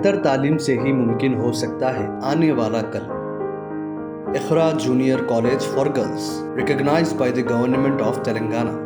بہتر تعلیم سے ہی ممکن ہو سکتا ہے آنے والا کل. Iqra junior college for girls recognized by the Government of Telangana.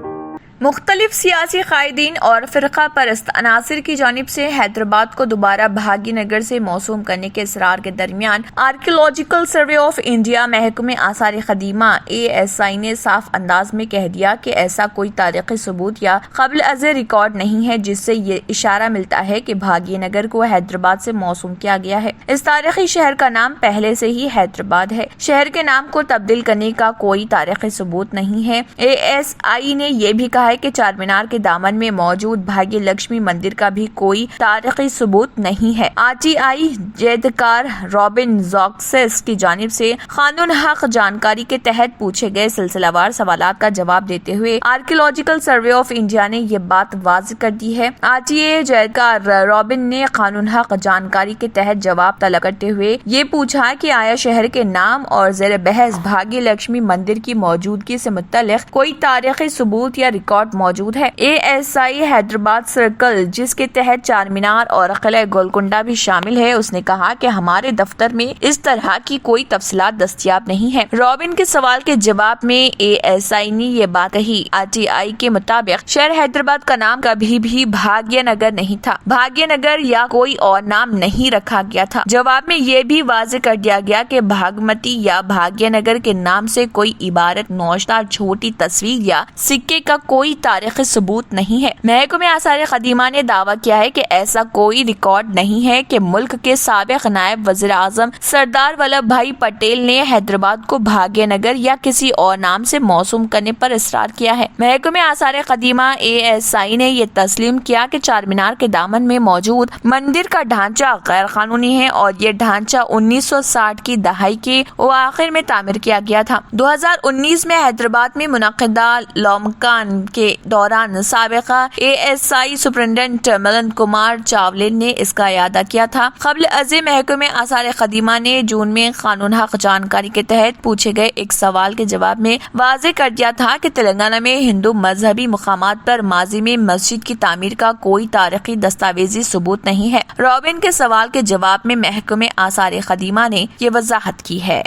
مختلف سیاسی قائدین اور فرقہ پرست عناصر کی جانب سے حیدرآباد کو دوبارہ بھاگی نگر سے موسوم کرنے کے اصرار کے درمیان آرکیولوجیکل سروے آف انڈیا محکمہ آثار قدیمہ ASI نے صاف انداز میں کہہ دیا کہ ایسا کوئی تاریخی ثبوت یا قبل از ریکارڈ نہیں ہے جس سے یہ اشارہ ملتا ہے کہ بھاگی نگر کو حیدرآباد سے موسوم کیا گیا ہے. اس تاریخی شہر کا نام پہلے سے ہی حیدرآباد ہے. شہر کے نام کو تبدیل کرنے کا کوئی تاریخی ثبوت نہیں ہے. ASI نے یہ بھی کہا کہ چار مینار کے دامن میں موجود بھاگیہ لکشمی مندر کا بھی کوئی تاریخی ثبوت نہیں ہے. RTI جیدکار رابن زاکسس کی جانب سے قانون حق جانکاری کے تحت پوچھے گئے سلسلہ وار سوالات کا جواب دیتے ہوئے آرکیولوجیکل سروے آف انڈیا نے یہ بات واضح کر دی ہے. RTI جیدکار رابن نے قانون حق جانکاری کے تحت جواب طلب کرتے ہوئے یہ پوچھا کہ آیا شہر کے نام اور زیر بحث بھاگیہ لکشمی مندر کی موجودگی سے متعلق کوئی تاریخی ثبوت یا ریکارڈ موجود ہے. ASI حیدرآباد سرکل جس کے تحت چار مینار اور قلعہ گولکنڈہ بھی شامل ہے اس نے کہا کہ ہمارے دفتر میں اس طرح کی کوئی تفصیلات دستیاب نہیں ہے. رابن کے سوال کے جواب میں ASI نے یہ بات کہی. RTI کے مطابق شہر حیدرآباد کا نام کبھی بھی بھاگیہ نگر نہیں تھا. بھاگیہ نگر یا کوئی اور نام نہیں رکھا گیا تھا. جواب میں یہ بھی واضح کر دیا گیا کہ بھاگمتی یا بھاگیہ نگر کے نام سے کوئی عبارت نوشتہ چھوٹی تصویر یا سکے کا کوئی تاریخی ثبوت نہیں ہے. محکمہ آثار قدیمہ نے دعویٰ کیا ہے کہ ایسا کوئی ریکارڈ نہیں ہے کہ ملک کے سابق نائب وزیر اعظم سردار ولبھ بھائی پٹیل نے حیدرآباد کو بھاگیہ نگر یا کسی اور نام سے موسوم کرنے پر اصرار کیا ہے. محکمہ آثار قدیمہ ASI نے یہ تسلیم کیا کہ چار مینار کے دامن میں موجود مندر کا ڈھانچہ غیر قانونی ہے اور یہ ڈھانچہ 1960 کی دہائی کے اواخر میں تعمیر کیا گیا تھا. 2019 میں حیدرآباد میں منعقدہ لومکان کے دوران سابقہ ASI سپرنٹینڈنٹ ملن کمار چاولے نے اس کا اعادہ کیا تھا. قبل از محکمہ آثار قدیمہ نے جون میں قانون حق جانکاری کے تحت پوچھے گئے ایک سوال کے جواب میں واضح کر دیا تھا کہ تلنگانہ میں ہندو مذہبی مقامات پر ماضی میں مسجد کی تعمیر کا کوئی تاریخی دستاویزی ثبوت نہیں ہے. رابن کے سوال کے جواب میں محکمہ آثار قدیمہ نے یہ وضاحت کی ہے.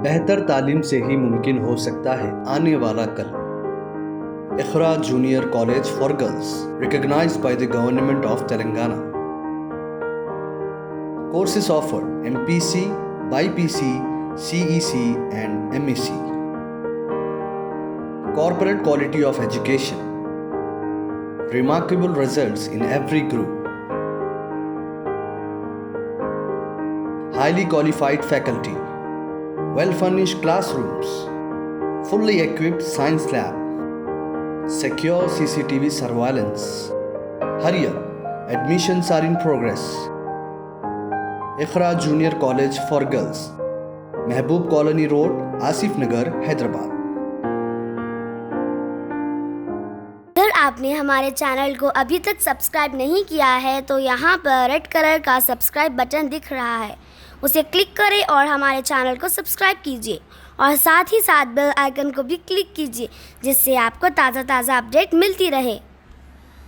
بہتر تعلیم سے ہی ممکن ہو سکتا ہے آنے والا کل. Iqra junior college for girls recognized by the Government of Telangana. Courses offered: MPC, BPC, CEC and MEC. Corporate quality of education. Remarkable results in every group. Highly qualified faculty. Well-furnished classrooms. Fully equipped science lab. Secure CCTV surveillance. Hurry up, admissions are in progress. Iqra Junior College for Girls, Mehboob Colony Road, Asif Nagar, Hyderabad. اگر آپ نے ہمارے channel کو ابھی تک subscribe نہیں کیا ہے تو یہاں پر ریڈ کلر کا سبسکرائب بٹن دکھ رہا ہے, اسے کلک کریں اور ہمارے چینل کو سبسکرائب کیجیے اور ساتھ ہی ساتھ بیل آئیکن کو بھی کلک کیجیے جس سے آپ کو تازہ اپڈیٹ ملتی رہے.